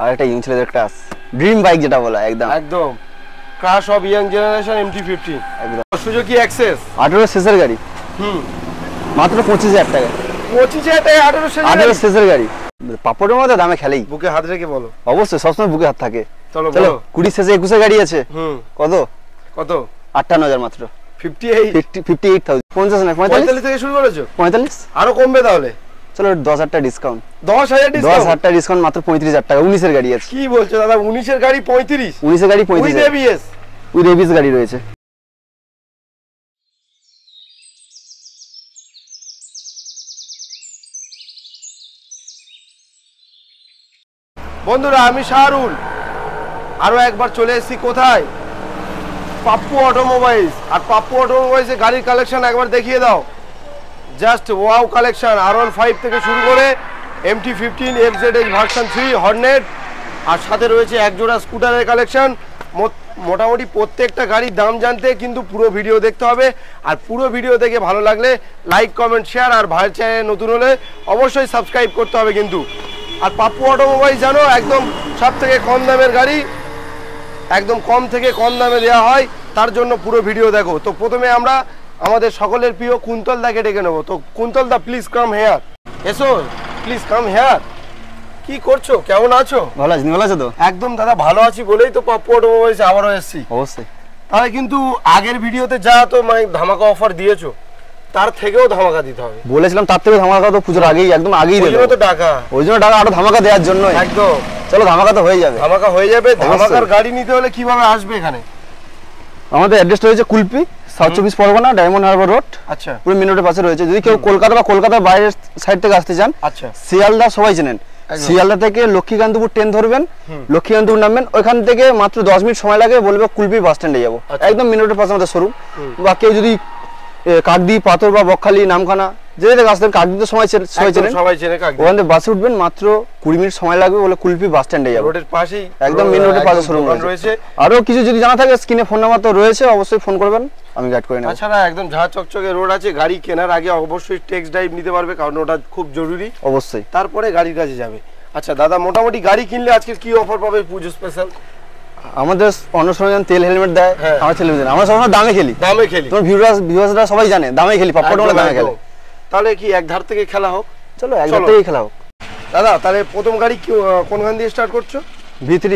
আর একটা ইয়ং ছেলেদের crush dream bike যেটা বলা একদম একদম crush of young generation MT-15 একদম সুজুকি অ্যাক্সেস 18 শেষের গাড়ি মাত্র 25,000 টাকা 25,000 টাকা 18 শেষের গাড়ি পাপড়ের মধ্যে দামে খেলেই বুকে হাত রেখে বলো অবশ্যই সবসময় বুকে হাত থাকে চলো বলো 20 শেষে 21 গাড়ি আছে কত কত 58,000 মাত্র 58,000 50 না 45 থেকে শুরু করেছো 45 আরো কমবে তাহলে চলো 10,000 টাকা ডিসকাউন্ট 10,000 ডিসকাউন্ট 10,000 টাকা ডিসকাউন্ট মাত্র 35,000 টাকা 19 এর গাড়ি আছে কি বলছো দাদা 19 এর গাড়ি 35 19 এর গাড়ি 35 উইথ ABS উইথ ABS গাড়ি রয়েছে বন্ধুরা আমি শাহরুল আরো একবার চলে এসেছি কোথায় পাপ্পু অটোমোবাইলস আর পাপ্পু অটোমোবাইলস এর গাড়ির কালেকশন একবার দেখিয়ে দাও জাস্ট ওয়াও কালেকশন R15 থেকে শুরু করে MT-15 FZH ভার্সন 3 হর্নেট আর সাথে রয়েছে এক জোড়া স্কুটারের কালেকশন মোটামুটি প্রত্যেকটা গাড়ির দাম জানতে কিন্তু পুরো ভিডিও দেখতে হবে আর পুরো ভিডিও দেখে ভালো লাগলে লাইক কমেন্ট শেয়ার আর ভাইয়ের চ্যানেলে নতুন হলে অবশ্যই সাবস্ক্রাইব করতে হবে কিন্তু আর পাপ্পু অটোমোবাইলস জানো একদম সব থেকে কম দামের গাড়ি একদম কম থেকে কম দামে দেওয়া হয় তার জন্য পুরো ভিডিও দেখো তো প্রথমে আমরা আমাদের সকলের প্রিয় কুন্তল দাকে ডেকে নেবো তো কুন্তল দা প্লিজ কাম হেয়ার এসো প্লিজ কাম হেয়ার কি করছো কেমন আছো ভালো আছি ভালো আছো তো একদম দাদা ভালো আছি বলেই তো পাপ্পু অটোমোবাইলস আবারও এসেছি অবশ্যই তাহলে কিন্তু আগের ভিডিওতে যা তো মানে ধামাকা অফার দিয়েছো তার থেকেও ধামাকা দিতে হবে বলেছিলাম তার থেকে ধামাকা তো পুজোর আগেই একদম আগেই দেব ওই তো টাকা ওই জন্য টাকা আরো ধামাকা দেওয়ার জন্য একদম চলো ধামাকা তো হয়ে যাবে ধামাকা হয়ে যাবে ধামাকার গাড়ি নিতে হলে কিভাবে আসবে এখানে আমাদের অ্যাড্রেসটা হয়েছে Kulpi South 24 Parganas Diamond Harbour Road আচ্ছা পুরো মেন রোডের পাশে রয়েছে যদি কেউ কলকাতা বা কলকাতার বাইরের সাইড থেকে আসতে চান আচ্ছা শিয়ালদা সবাই চেনেন শিয়ালদা থেকে লক্ষ্মীকান্তপুর ট্রেন ধরবেন লক্ষ্মীকান্তপুর নামবেন ওইখান থেকে মাত্র 10 মিনিট সময় লাগে বলবে কুলপি বাস স্ট্যান্ডে যাবো একদম মেন রোডের পাশে আমাদের শোরুম বা কেউ যদি কাকদি পাথর বা বকখালি নামখানা যেতে আসতেন কাকদিতে সবাই চেনেন ওখান থেকে বাসে উঠবেন মাত্র 20 মিনিট সময় লাগবে বলে কুলপি বাস স্ট্যান্ডে যাবো রোডের পাশেই একদম মেন রোডের পাশে শোরুম রয়েছে আরো কিছু যদি জানা থাকে স্ক্রিনে ফোন নাম্বার তো রয়েছে অবশ্যই ফোন করবেন আমি গাইড করে নেব তাছাড়া একদম ঝাঁ চকচকে রোড আছে গাড়ি কেনার আগে অবশ্যই টেক্সট ড্রাইভ নিতে পারবে কারণ ওটা খুব জরুরি অবশ্যই তারপরে গাড়ির কাছে যাবে আচ্ছা দাদা মোটামুটি গাড়ি কিনলে আজকে কি অফার পাবে পুজো স্পেশাল আমাদের অন্য সময় তেল হেলমেট দেয় আমার ছেলে আমরা সবসময় দামে খেলি তোমার ভিউয়ার্সরা সবাই জানে দামে খেলি পাপড় দামে খেলে তাহলে কি এক ধার থেকে খেলা হোক চলো এক ধার থেকেই খেলা হোক দাদা তাহলে প্রথম গাড়ি কোন গান দিয়ে স্টার্ট করছো V3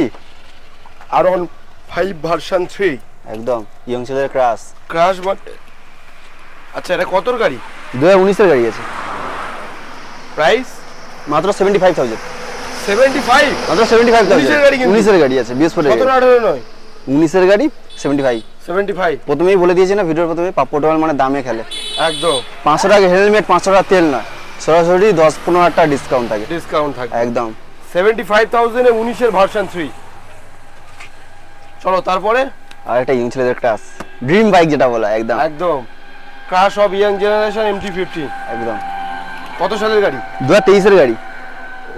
R15 ভার্সন 3 একদম ইয়ং ছেলেদের ক্রাশ আচ্ছা এটা কতর গাড়ি 2019 এর গাড়ি আছে প্রাইস মাত্র 75,000 75 মাত্র 75,000 19 এর গাড়ি আছে বৃহস্পতি কত 18 নয় 19 এর গাড়ি 75 প্রথমেই বলে দিয়েছি না ভিডিওর প্রথমে পাপ্পু অটোমোবাইল মানে দামে খেলে একদম 500 টাকা হেলমেট 500 টাকা তেল না সরাসরি 10-15 টাকা ডিসকাউন্ট থাকে একদম 75,000 এ 19 এর ভার্সন 3 চলো তারপরে আর একটা ইয়ং ছেলেদের ক্রাশ ড্রিম বাইক যেটা বলা একদম crush of young generation MT-15 একদম কত সালের গাড়ি 2023 এর গাড়ি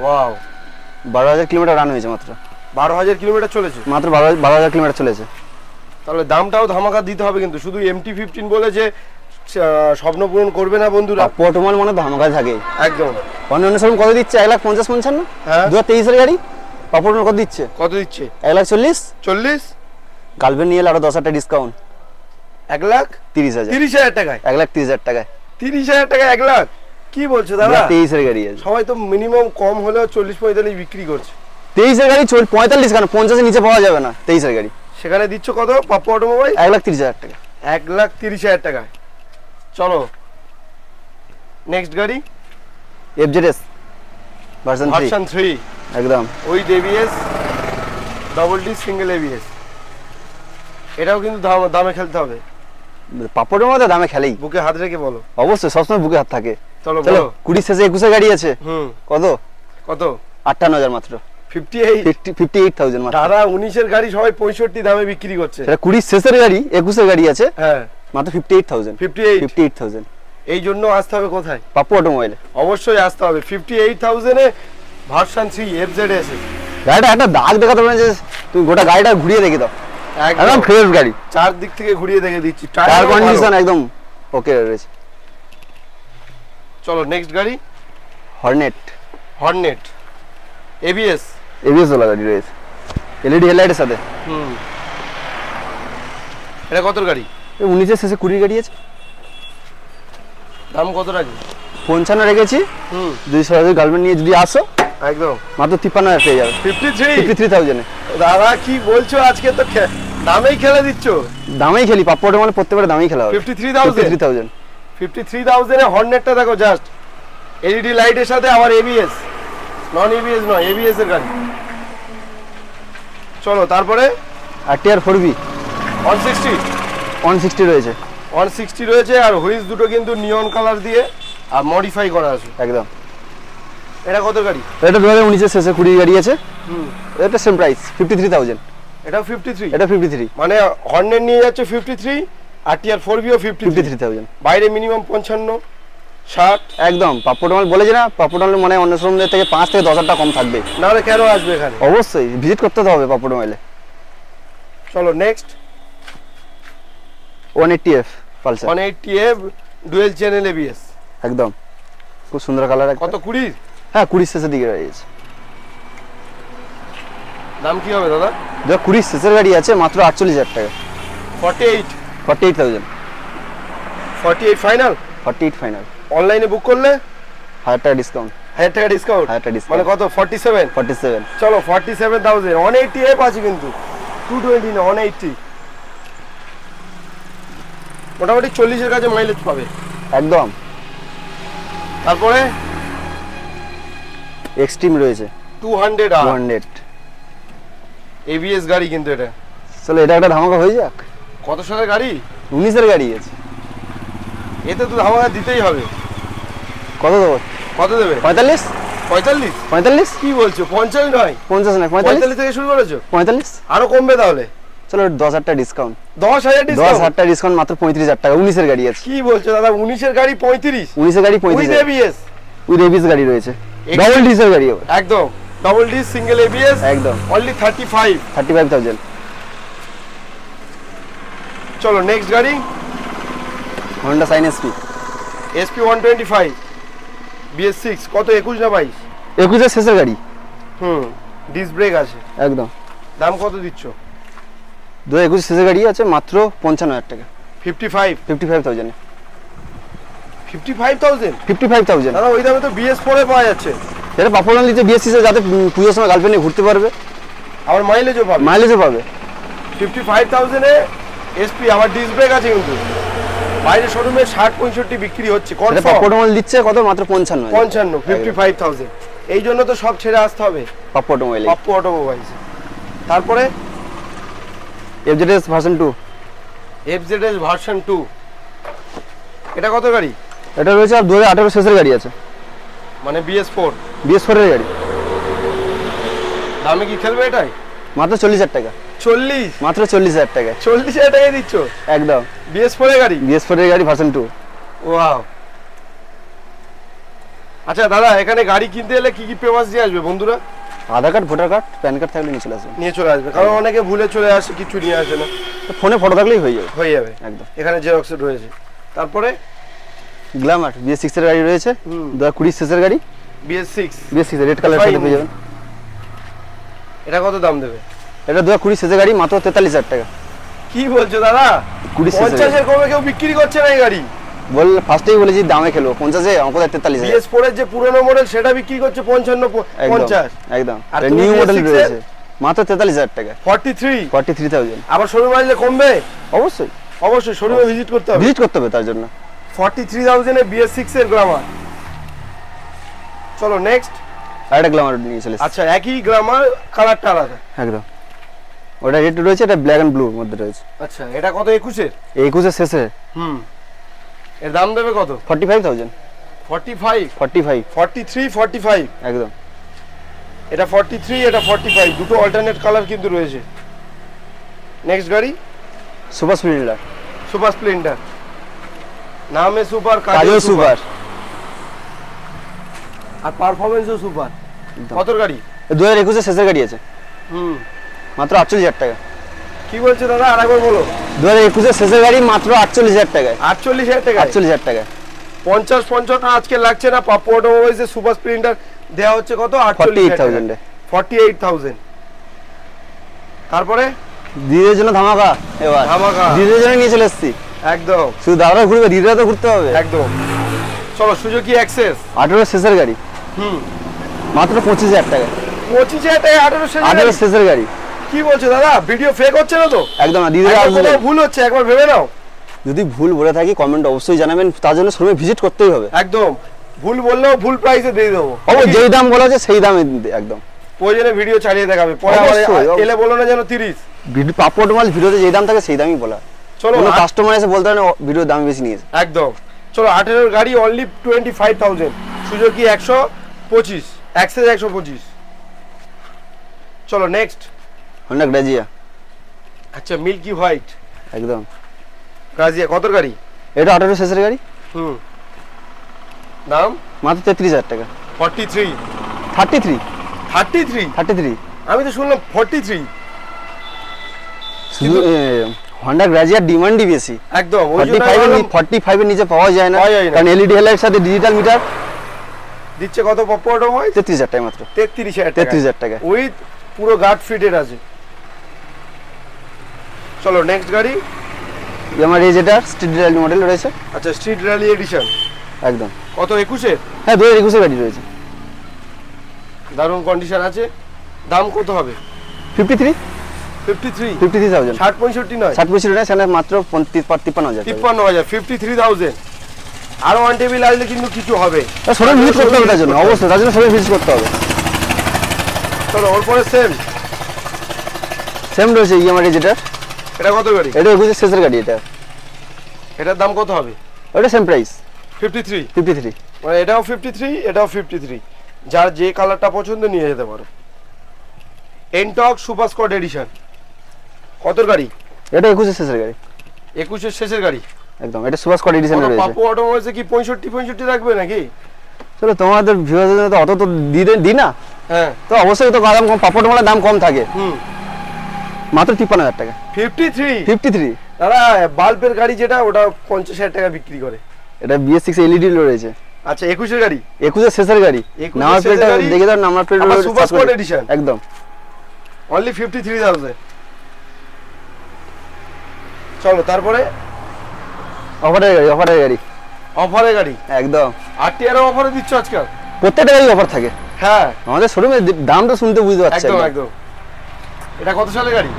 ওয়াও 12,000 কিলোমিটার রান হয়েছে মাত্র 12,000 কিলোমিটার চলেছে মাত্র 12,000 কিলোমিটার চলেছে তাহলে দামটাও ধামাকা দিতে হবে কিন্তু শুধু MT-15 বলে যে স্বপ্ন পূরণ করবে না বন্ধুরা পাপ্পু অটোমোবাইল মানে ধামাকা থাকে একদম অন্য শোরুম কত দিচ্ছে 1,50,55 হ্যাঁ 2023 এর গাড়ি পাপ্পু অটোমোবাইল কত দিচ্ছে 1,40,000 গার্লফ্রেন্ড নিয়ে আরো 10,000 টাকা ডিসকাউন্ট 1,30,000 টাকায় 1,30,000 টাকায় 30,000 টাকা 1,00,000 কি বলছো দাদা 23 এর গাড়ি আছে সবাই তো মিনিমাম কম হলেও 40-45 বিক্রি করছে 23 এর গাড়ি 45 কেন 50 এর নিচে পাওয়া যাবে না 23 এর গাড়ি সেখানে দিচ্ছ কত পাপ্পু অটোমোবাইল 1,30,000 টাকা 1,30,000 টাকা চলো নেক্সট গাড়ি FZS ভার্সন 3 একদম with ABS double D single ABS এটাও কিন্তু দামে খেলতে হবে পাপড়ের মধ্যে দামে খেলেই বুকে হাত রেখে বলো অবশ্যই সবসময় বুকে হাত থাকে চলো 20 শেষে 21 এর গাড়ি আছে কত 58,000 মাত্র 58,000 মাত্র দাদা 19 এর গাড়ি সবাই 65 দামে বিক্রি করছে এটা 20 শেষের গাড়ি 21 এর গাড়ি আছে হ্যাঁ মাত্র 58,000 এই জন্য আসতে হবে কোথায় পাপ্পু অটোমোবাইলে অবশ্যই আসতে হবে 58,000 এ ভার্সন 3 FZS গাড়িটা একটা দাগ দেখাতে পারেন যে তুমি গোটা গাড়িটা ঘুরিয়ে দেখে দাও একদম ফ্রেশ গাড়ি চার দিক থেকে ঘুরিয়ে দেখে দিচ্ছি টায়ার কন্ডিশন একদম ওকে রয়েছে চলো নেক্সট গাড়ি হর্নেট ABS এবিএস ওলা গাড়ি রয়েছে, এলইডি হেডলাইটের সাথে। এটা কতর গাড়ি? 19 শেষে 20 গাড়ি আছে। দাম কত রাখি? 55 রেখেছি। 200 গার্লফ্রেন্ড নিয়ে যদি আসো একদম মাত্র 53,000 পেয়ে যাবে। 53,000 এ। দাদা কি বলছো, আজকে তো দামেই খেলে দিচ্ছ। দামেই খেলি, পাপ্পু অটোমোবাইল প্রত্যেকবার দামেই খেলা হবে। 53,000 53,000 এ হর্নেটটা দেখো জাস্ট, এলইডি লাইটের সাথে আবার এবিএস, নন এবিএস নয়, এবিএস এর গাড়ি। চলো তারপরে আরটিআর 4B 160 রয়েছে। 160 রয়েছে, আর হুইলস দুটো কিন্তু নিয়ন কালার দিয়ে আর মডিফাই করা আছে একদম। এটা কত গাড়ি? এটা 2019 শেষে 20 গাড়ি আছে। এটা সেম প্রাইস 53,000। এটা 53, এটা 53, মানে হর্নেট নিয়ে যাচ্ছে 53, আরটিআর 4B ও 53,000। বাইরে মিনিমাম 55 60। একদম পাপ্পু অটোমোবাইল বলেছি না, পাপ্পু অটোমোবাইল মানে অন্য শোরুমদের থেকে 5 থেকে 10,000 টাকা কম থাকবে। নাহলে কেন আসবে এখানে? অবশ্যই ভিজিট করতে তো হবে পাপ্পু অটোমোবাইলে। চলো next 180F Pulsar 180F dual channel ABS. একদম খুব সুন্দর কালার। কত 20? হ্যাঁ 20 শেষের দিকে রয়েছে। দাম কি হবে দাদা? 20 শেষের গাড়ি আছে মাত্র 48,000 টাকা। 48,000। 48 ফাইনাল? 48 ফাইনাল। অনলাইনে বুক করলে 1000 টাকা ডিসকাউন্ট। 1000 টাকা ডিসকাউন্ট? 1000 টাকা ডিসকাউন্ট মানে কত? 47। 47। চলো 47,000 180F আছে কিন্তু 220 না 180, মোটামুটি 40 এর কাছে মাইলেজ পাবে একদম। তারপরে এক্সট্রিম রয়েছে 200 এবিএস গাড়ি কিন্তু এটা। চলো এটা একটা ধামাকা হয়ে যাক। কত সালের গাড়ি? 19 এর গাড়ি আছে। এতে তো ধামাকা দিতেই হবে। কত দেবো? কত দেবে? 45। 45 কি বলছো? 50 নয় 50 না 45 থেকে শুরু করেছো? 45। আরো কমবে তাহলে? চলো 10,000 টাকা ডিসকাউন্ট। 10,000 ডিসকাউন্ট? 10,000 টাকা ডিসকাউন্ট মাত্র 35,000 টাকা। 19 এর গাড়ি আছে। কি বলছো দাদা? 19 এর গাড়ি 35? 19 এর গাড়ি উইথ 35,000 এবিএস? উইথ এবিএস গাড়ি রয়েছে। ডাবল ডিসের গাড়ি হবে একদম, ডাবল ডি সিঙ্গেল এবিএস একদম। অনলি 35,000। চলো নেক্সট গাড়ি Honda Shine SP SP 125 BS6 কত 21 না 22? 21 এর শেষের গাড়ি। ডিস্ক ব্রেক আছে একদম। দাম কত দিচ্ছ? 2021 শেষের গাড়ি আছে মাত্র 55,000 টাকা। 55,000 এ। 55,000? 55,000 দাদা ওই দামে তো BS4 এ পাওয়া যাচ্ছে। এটা পাপুলার নিচে BS6 এ যাতে পুজোর সময় গার্লফ্রেন্ড নিয়ে ঘুরতে পারবে, আবার মাইলেজও পাবে। মাইলেজও পাবে। 55,000 এ SP, আবার ডিস্ক ব্রেক আছে কিন্তু। বাইরে শোরুমে 60-65 বিক্রি হচ্ছে এটা কনফার্ম। পাপু অটোমোবাইল দিচ্ছে কত? মাত্র 55। 55,000। এই জন্য তো সব ছেড়ে আসতে হবে পাপু অটোমোবাইল। পাপ্পু অটোমোবাইলস। তারপরে FZS ভার্সন 2। FZS ভার্সন 2 এটা কত গাড়ি? এটা রয়েছে আর 2018 শেষের গাড়ি আছে, মানে BS4 BS4 এর গাড়ি। দামে কি খেলবে এটাই? মাত্র 40,000 টাকা। 40? মাত্র 40,000 টাকা। 40,000 টাকা দিচ্ছ? একদম। BS4 এর গাড়ি? BS4 এর গাড়ি ভার্সন 2। ওয়াও। আচ্ছা দাদা, এখানে গাড়ি কিনতে এলে কি কি পেপারস দিয়ে আসবে বন্ধুরা? Aadhaar card, voter card, PAN card থাকলে নিয়ে চলে আসবে। নিয়ে চলে আসবে, কারণ অনেকে ভুলে চলে আসে, কিছু নিয়ে আসে না। তো ফোনে ফটো থাকলেই হয়ে যাবে। হয়ে যাবে একদম। এখানে জেরক্স রয়েছে। তারপরে গ্ল্যামার BS6 এর গাড়ি রয়েছে, 2020 শেষের গাড়ি। BS6 BS6 রেড কালার সাথে পেয়ে যাবেন। এটা কত দাম দেবে? এটা 2020 শেষের গাড়ি মাত্র 43,000 টাকা। কি বলছো দাদা? 20 এর কমে কেউ বিক্রি করছে না এই গাড়ি। বল ফার্স্টেই বলেছি দামে খেলো 50 এ, আমাদের 43,000। BS4 এর যে পুরনো মডেল সেটা বিক্রি করছে 55-50। একদম। আর আর নিউ মডেল রয়েছে মাত্র 43,000 টাকা। 43,000। 43,000। আবার শোরুমে আসলে কমবে? অবশ্যই অবশ্যই শোরুমে ভিজিট করতে হবে। ভিজিট করতে হবে তার জন্য। 43,000 এ BS6 এর গ্ল্যামার। চলো নেক্সট আরেকটা গ্ল্যামার নিয়ে চলে এসেছি। আচ্ছা, একই গ্ল্যামার, কালারটা আলাদা। একদম। ওটা রেড রয়েছে, এটা ব্ল্যাক এন্ড ব্লু এর মধ্যে রয়েছে। আচ্ছা, এটা কত 21 এর? 21 এর শেষে। এর দাম দেবে কত? 45,000। 45 45 43 45 একদম। এটা 43, এটা 45, দুটো অল্টারনেট কালার কিন্তু রয়েছে। নেক্সট গাড়ি সুপার স্প্লেন্ডার। সুপার স্প্লেন্ডার, নামে সুপার, কাজও সুপার, আর পারফরম্যান্সও সুপার। কত গাড়ি? 2021 এর শেষের গাড়ি আছে। মাত্র 48,000 টাকা। কি বলছো দাদা? আরেকবার বলো। 2021 এর শেষের গাড়ি মাত্র 48,000 টাকায়। 48,000 টাকা? 48,000 টাকা। 50-55 আজকে লাগছে না। পাপ্পু অটোমোবাইলস এর সুপার স্প্লেন্ডার দেওয়া হচ্ছে কত? 48,000 এ। 48,000। তারপরে দিদিদের জন্য ধামাকা এবার, ধামাকা। দিদিদের জন্য নিয়ে চলে এসেছি। একদম শুধু দাদারা ঘুরবে, দিদিরা তো ঘুরতে হবে। একদম। চলো সুজুকি অ্যাক্সেস। 18 শেষের গাড়ি, মাত্র 25,000 টাকা। 25,000 টাকা 18 শেষের গাড়ি। কি বলছো দাদা, ভিডিও ফেক হচ্ছে না তো? একদম না, দিদিরা একবার আসলে কোথাও ভুল হচ্ছে একবার ভেবে নাও। যদি ভুল বলে থাকি কমেন্ট অবশ্যই জানাবেন, তার জন্য শোরুমে ভিজিট করতেই হবে। একদম, ভুল বললেও ভুল প্রাইসে দিয়ে দেবো। যেই দাম বলা আছে সেই দামে একদম। প্রয়োজনে ভিডিও চালিয়ে দেখাবে, পরে এলে বলো না যেন 30। ভিডিও পাপ্পু অটোমোবাইল ভিডিওতে যেই দাম থাকে সেই দামই বলা। চলো কোনো কাস্টমার এসে বলতে হয় না ভিডিওর দাম বেশি নিয়েছে। একদম। চলো 18 গাড়ি অনলি 25,000, সুজুকি 125, অ্যাক্সেস 125। চলো নেক্সট। Honda Grazia. আচ্ছা মিল্কি হোয়াইট একদম গ্রাজিয়া, কত গাড়ি? এটা 18 শেষের গাড়ি। দাম মাত্র 33,000 টাকা। 43, 33 33। 33 আমি তো শুনলাম 43। শুধু হন্ডা গ্রাজিয়ার ডিমান্ডই বেশি। একদম 45 এর নিচে পাওয়া যায় না, পাওয়া যায় না। কারণ এলইডি হেডলাইটের সাথে ডিজিটাল মিটার। দিচ্ছে কত পাপ্পু অটোমোবাইল? 33,000 টাকা মাত্র। 33,000 টাকা উইথ পুরো গার্ড ফিটেড আছে। চলো নেক্সট গাড়ি। আমার এই যেটা স্ট্রিট র্যালি মডেল রয়েছে। আচ্ছা স্ট্রিট র্যালি এডিশন। একদম কত 21 এর? হ্যাঁ 2021 এর গাড়ি রয়েছে। দারুণ কন্ডিশন আছে। দাম কত হবে? 53 53,000। 60-65 নয়, 60 না, সেখানে মাত্র 53,000। 53,000, 53,000। আরো ওয়ান টেবিল আসলে কিন্তু কিছু হবে। শোরুম ভিজিট করতে হবে তার জন্য, অবশ্যই তার জন্য শোরুম ভিজিট করতে হবে। চলো ওর পরে সেম রয়েছে আমার এই যেটা। এটা কত গাড়ি? এটা 21 শেষের গাড়ি। এটার দাম কত হবে? ওটা সেম প্রাইস 53। মানে এটাও 53, এটাও 53। যার যে কালারটা পছন্দ নিয়ে যেতে পারো। এনটক সুপার স্কোয়াড এডিশন, কত গাড়ি? এটা 21 শেষের গাড়ি। 21 শেষের গাড়ি একদম। এটা সুপার স্কোয়াড এডিশন রয়েছে। পাপ্পু অটোমোবাইলসে কি 65 রাখবে নাকি? চলো তোমাদের ভিউয়ারদের জন্য তো অত তো দি না। হ্যাঁ তো অবশ্যই তো দাম কম, পাপ্পু অটোমোবাইলের দাম কম থাকে। মাত্র 53,000 টাকা। 53 দাদা বাল্বের গাড়ি যেটা ওটা 50,000 টাকা বিক্রি করে। এটা BS6 এলইডি রয়েছে। আচ্ছা 21 এর গাড়ি, 21 শেষের গাড়ি। নাম্বার প্লেটটা দেখে দাও, number plate super sport edition একদম। অনলি 53,000। চলো তারপরে অফারের গাড়ি অফারের গাড়ি একদম। RTR অফারে দিচ্ছ আজকাল? প্রত্যেকটা গাড়ি অফার থাকে। হ্যাঁ আমাদের শোরুমে দামটা শুনতে বুঝতে পারছি। একদম। এটা কত সালের গাড়ি?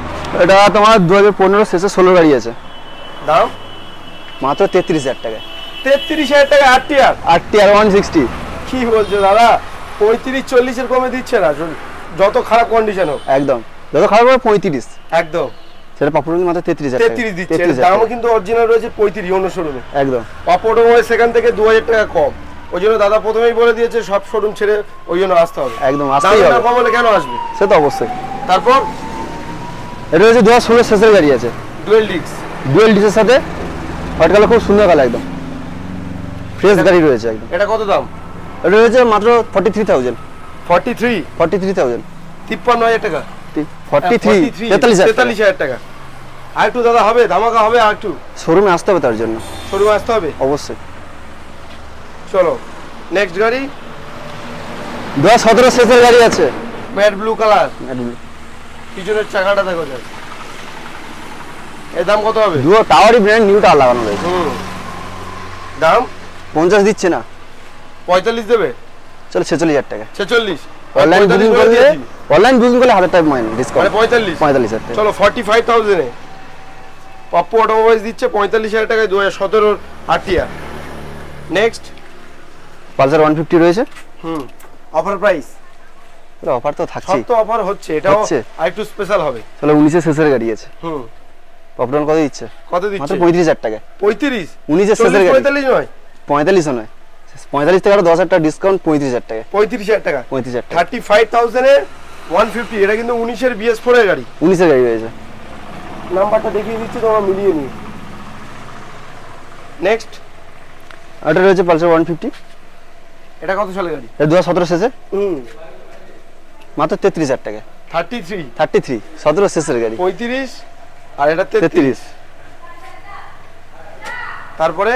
এটা তোমার 2015 শেষে 16 গাড়ি আছে। দাম মাত্র 33,000 টাকা। 33,000 টাকা RTR 160। কি বলছো দাদা? 35-40 এর কমে দিচ্ছে না, যত খারাপ কন্ডিশন হোক। একদম, যত খারাপ হবে 35। একদম। সেটা পাপ্পু মাত্র 33,000 টাকা। 33 দিচ্ছে। দামও কিন্তু অরিজিনাল রয়েছে 35 অন্য শোরুমে। একদম। পাপ্পু অটোমোবাইল সেখান থেকে 2,000 টাকা কম। ওই জন্য দাদা প্রথমেই বলে দিয়েছে সব শোরুম ছেড়ে ওই জন্য আসতে হবে। একদম আসতেই হবে। দাম কম হলে কেন আসবে? সে তো অবশ্যই। তারপর এটা হচ্ছে 2016 শেষের গাড়ি আছে। ডুয়েল ডিস্কের সাথে হোয়াইট কালার, খুব সুন্দর কালার, একদম ফ্রেশ গাড়ি রয়েছে একদম। এটা কত দাম? এটা রয়েছে মাত্র 43,000। 43 53,000 53,000 টাকা। 43,000 টাকা। আর একটু দাদা হবে, ধামাকা হবে আর একটু। শোরুমে আসতে হবে তার জন্য, শোরুমে আসতে হবে অবশ্যই। চলো নেক্সট গাড়ি। 2017 শেষের গাড়ি আছে, ম্যাট ব্লু কালার। পিছনের চাকাটা দেখো যায়। এর দাম কত হবে? দুটো টাওয়ারই ব্র্যান্ড নিউটা লাগানো রয়েছে। দাম 50 দিচ্ছে না, 45 দেবে। চলো 46,000 টাকা। 46। অনলাইন বুকিং করলে 1000 টাকা মাইনাস ডিসকাউন্ট, মানে 45,000 টাকা। চলো 45,000 এ পাপ্পু অটোমোবাইলস দিচ্ছে 45,000 টাকায় 2017 এর RTR। নেক্সট পালসার 150 রয়েছে। Offer price. অফার তো থাকছে, সব তো অফার হচ্ছে, এটাও আরেকটু স্পেশাল হবে। চলো 19 এর শেষের গাড়ি আছে। পপডন কত দিচ্ছে? কত দিচ্ছে? মাত্র 35,000 টাকা। 35? 19 এর শেষের গাড়ি। 45 নয়, 45 নয়, 45 থেকে আরো 10,000 টাকা ডিসকাউন্ট, 35,000 টাকা। 35,000 টাকা। 35,000 টাকা। 35,000 এ 150। এটা কিন্তু 19 এর BS4 এর গাড়ি। 19 এর গাড়ি রয়েছে। নাম্বারটা দেখিয়ে দিচ্ছি, তোমরা মিলিয়ে নিও। নেক্সট এটা রয়েছে পালসার 150। এটা কত সালের গাড়ি? এটা 2017 শেষে। মাত্র 33,000 টাকা। 33 17 শেষের গাড়ি। 35 আর এটা 33। তারপরে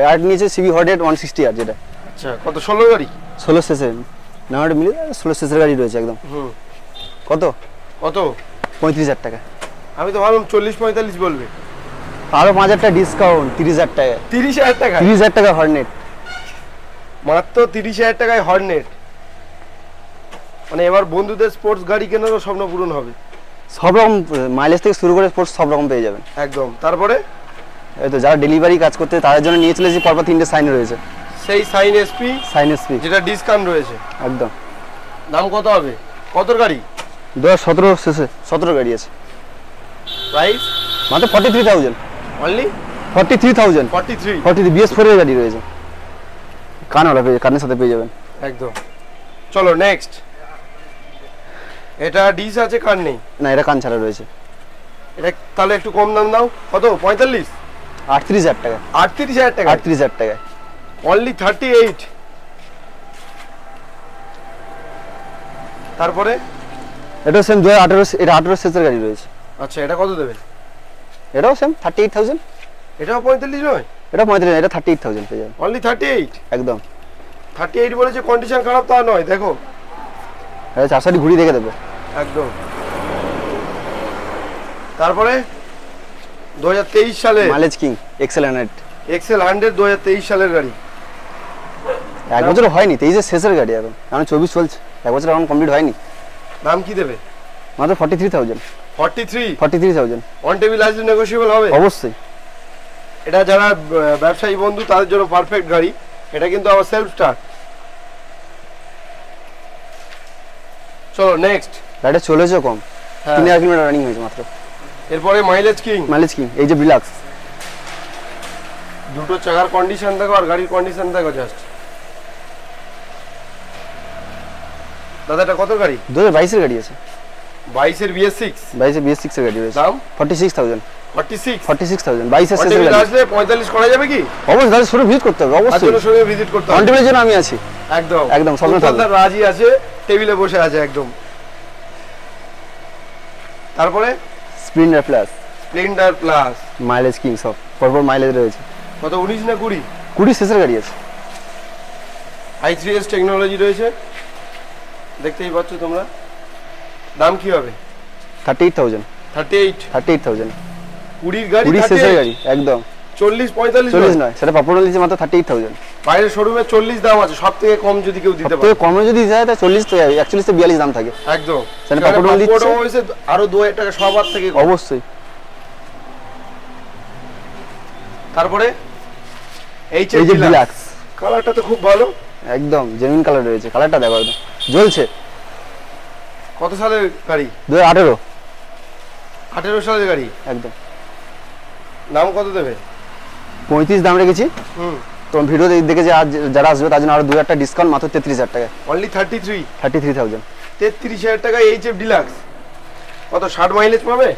আর নিচে সিবি হট 160 আর যেটা। আচ্ছা কত 16 গাড়ি? 16 শেষে নাম্বারটা মিলে 16 সিসির গাড়ি রয়েছে একদম। কত কত? 35,000 টাকা। আমি তো ভাবলাম 40-45 বলবে। আরো 5,000 টাকা ডিসকাউন্ট, 30,000 টাকা। 30,000 টাকা? 30,000 টাকা হর্নেট, মাত্র 30,000 টাকায় হর্নেট। মানে এবার বন্ধুদের স্পোর্টস গাড়ি কেনারও স্বপ্ন পূরণ হবে। সব রকম মাইলেজ থেকে শুরু করে স্পোর্টস সব রকম পেয়ে যাবেন একদম। তারপরে এই তো যারা ডেলিভারি কাজ করতে তাদের জন্য নিয়ে চলেছি পরপর 3টে সাইন রয়েছে। সেই সাইন এসপি, সাইন এসপি যেটা ডিসকাউন্ট রয়েছে একদম। দাম কত হবে? কতর গাড়ি? 2017 শেষে 17 গাড়ি আছে। প্রাইস মাত্র 43,000। অনলি 43,000। 43 BS4 এর গাড়ি রয়েছে, কানওয়ালা পেয়ে কানের সাথে পেয়ে যাবেন একদম। চলো নেক্সট। এটা ডিস আছে, কান নেই? না, এটা কান ছাড়া রয়েছে। এটা তাহলে একটু কম দাম দাও। কত? 45? 38,000 টাকা। 38,000 টাকা? 38,000 টাকা। অনলি 38। তারপরে এটা সেম 2018, এটা 18 সিসির গাড়ি রয়েছে। আচ্ছা, এটা কত দেবে? এটাও সেম 38,000। এটাও 45 নয়? এটা 35, এটা 38,000 পেয়ে যাবেন অনলি 38? একদম। 38 বলেছে, কন্ডিশন খারাপ তা নয়, দেখো এটা 4 ঘুরি দেখে দেবে একদম। তারপরে 2023 সালে মাইলেজ কিং এক্সেল 100। এক্সেল 100 2023 সালের গাড়ি। এক বছর হয়নি, 23 শেষের গাড়ি এখন, কারণ 24 চলছে, এক বছর এখন কমপ্লিট হয়নি। দাম কি দেবে? মাত্র 43,000। 43,000 অন টেবিল আছে, নেগোশিয়েবল হবে অবশ্যই। এটা যারা ব্যবসায়ী বন্ধু তাদের জন্য পারফেক্ট গাড়ি। এটা কিন্তু আবার সেলফ স্টার্ট। চলো নেক্সট। গাড়িটা চলেছে কম, 3,000 কিলোমিটার রানিং হয়েছে মাত্র। এরপরে মাইলেজ কিং। মাইলেজ কিং এই যে ডিলাক্স। দুটো চাকার কন্ডিশন দেখো আর গাড়ির কন্ডিশন দেখো জাস্ট। দাদা এটা কত গাড়ি? 2022 এর গাড়ি আছে। 22 এর BS6? 22 এর BS6 এর গাড়ি রয়েছে। দাম 46,000। 46? 46,000 22 এর শেষের গাড়ি। আসলে 45 করা যাবে কি? অবশ্যই, দাদা শুরু ভিজিট করতে হবে অবশ্যই। আসলে শুরু ভিজিট করতে হবে। অন টেবিলের জন্য আমি আছি একদম একদম। সলমান রাজি আছে, টেবিলে বসে আছে একদম। তারপরে Splendor plus. Splendor plus mileage king সব পরপর মাইলেজ রয়েছে। কত? 19 না 20? 20 শেষের গাড়ি আছে। i3s টেকনোলজি রয়েছে, দেখতেই পাচ্ছ তোমরা। দাম কি হবে? 38,000। 38 20 গাড়ি, 20 শেষের গাড়ি একদম। 40-45 নয়, সেটা পাপড় নিচে মাত্র 38,000। বাইরের শোরুমে 40 দাম আছে, সবথেকে কম যদি কেউ দিতে পারে। তো কমে যদি যায় তা 40 তো 41 থেকে 42 দাম থাকে একদম। সেটা পাপড় দিচ্ছে হইছে আরো 2,000 টাকা সবার থেকে কম। অবশ্যই। তারপরে এই যে ডিলাক্স, কালারটা তো খুব ভালো একদম জেনুইন কালার রয়েছে। কালারটা দেখো একদম জ্বলছে। কত সালের গাড়ি? 2018। 18 সালের গাড়ি একদম। দাম কত দেবে? 35 দাম রেখেছি। তোমার ভিডিও দেখে যে যারা আসবে তার জন্য আরো 2,000 টাকা ডিসকাউন্ট, মাত্র 33,000 টাকা। অনলি 33? 33,000। 33,000 টাকা এইচএফ ডিলাক্স। কত 60 মাইলেজ পাবে?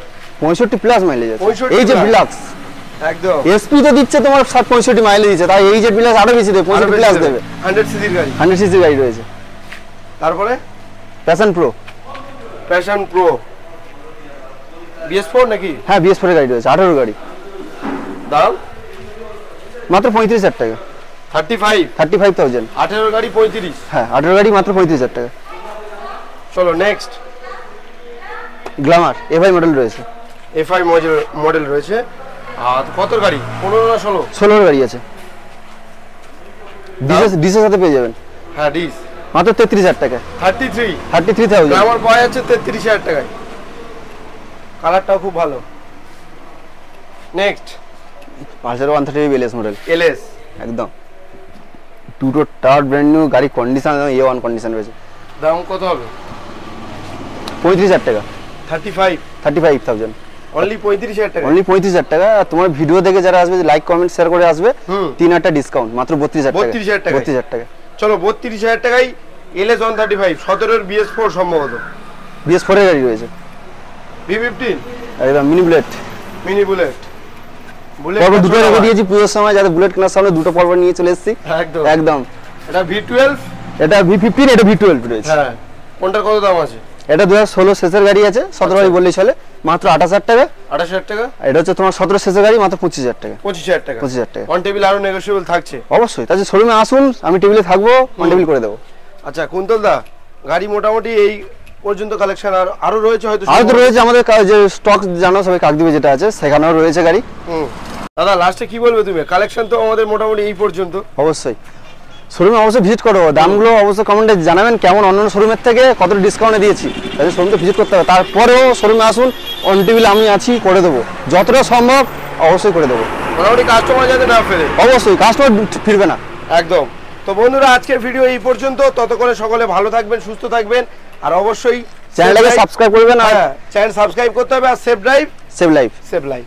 65 প্লাস মাইলেজ আছে 65 এই যে ডিলাক্স একদম। এসপি তো দিচ্ছে তোমার 65 মাইলেজ দিচ্ছে, তাই এই যে ডিলাক্স আরো বেশি দেবে, 65 প্লাস দেবে। 100 সিসির গাড়ি। 100 সিসির গাড়ি রয়েছে। তারপরে passion pro. Passion pro BS4 নাকি? হ্যাঁ BS4 এর গাড়ি রয়েছে, 18 গাড়ি। দাম মাত্র 35,000 টাকা। 35,000 18 গাড়ি 35। হ্যাঁ 18 গাড়ি মাত্র 35,000 টাকা। চলো নেক্সট। গ্ল্যামার এফআই মডেল রয়েছে। এফআই মডেল রয়েছে। আর কত গাড়ি? 15 না 16? 16 গাড়ি আছে। ডিসের সাথে পেয়ে যাবেন। হ্যাঁ ডিস মাত্র 33,000 টাকা। 33,000 গ্ল্যামার পাওয়া যাচ্ছে 33,000 টাকায়। কালারটাও খুব ভালো। Next Pulsar 130 LS model. LS একদম দুটো টায়ার ব্র্যান্ড নিউ গাড়ি, কন্ডিশন A1 কন্ডিশন রয়েছে। দাম কত হবে? 35,000 টাকা। 35,000 অনলি 35,000 টাকা। অনলি 35,000 টাকা। আর তোমার ভিডিও দেখে যারা আসবে, লাইক কমেন্ট শেয়ার করে আসবে, 3,000 টাকা ডিসকাউন্ট, মাত্র 32,000 টাকা। 32,000 টাকা। চলো 32,000 টাকায় LS 135 17 এর BS4 সম্ভবত। BS4 এর গাড়ি রয়েছে। V15 একদম মিনি বুলেট। পরপর দুটো রেখে দিয়েছি পুজোর সময়, যাতে বুলেট কেনার সামনে দুটো পরপর নিয়ে চলে এসেছি। একদম। এটা V12, এটা V15, এটা V12 রয়েছে। হ্যাঁ কোনটার কত দাম আছে? এটা 2016 শেষের গাড়ি আছে, 17 গাড়ি বললেই চলে, মাত্র 28,000 টাকা। 28,000 টাকা। এটা হচ্ছে তোমার 17 শেষের গাড়ি, মাত্র 25,000 টাকা। 25,000 টাকা। 25,000 টাকা। অন টেবিল আরো নেগোশিয়েবল থাকছে অবশ্যই, তাহলে শোরুমে আসুন, আমি টেবিলে থাকবো, অন টেবিল করে দেবো। আচ্ছা কুন্তল দা, গাড়ি মোটামুটি এই পর্যন্ত কালেকশন, আর আরো রয়েছে হয়তো? আর তো রয়েছে আমাদের যে স্টক জানো সবাই কাকদ্বীপে যেটা আছে সেখানেও রয়েছে গাড়ি। দাদা লাস্টে কি বলবে তুমি? কালেকশন তো আমাদের মোটামুটি এই পর্যন্ত। অবশ্যই শোরুমে অবশ্যই ভিজিট করো, দামগুলো অবশ্যই কমেন্টে জানাবেন কেমন, অন্যান্য শোরুমের থেকে কত ডিসকাউন্টে দিয়েছি, তাই শোরুমকে ভিজিট করতে হবে। তারপরেও শোরুমে আসুন, অন টেবিল আমি আছি, করে দেবো যতটা সম্ভব, অবশ্যই করে দেবো। মোটামুটি কাস্টমার যাতে না ফেরে। অবশ্যই কাস্টমার ফিরবে না একদম। তো বন্ধুরা আজকের ভিডিও এই পর্যন্ত, ততক্ষণে সকলে ভালো থাকবেন, সুস্থ থাকবেন, আর অবশ্যই চ্যানেলটাকে সাবস্ক্রাইব করবেন। আর চ্যানেল সাবস্ক্রাইব করতে হবে, আর save drive save life. Save life.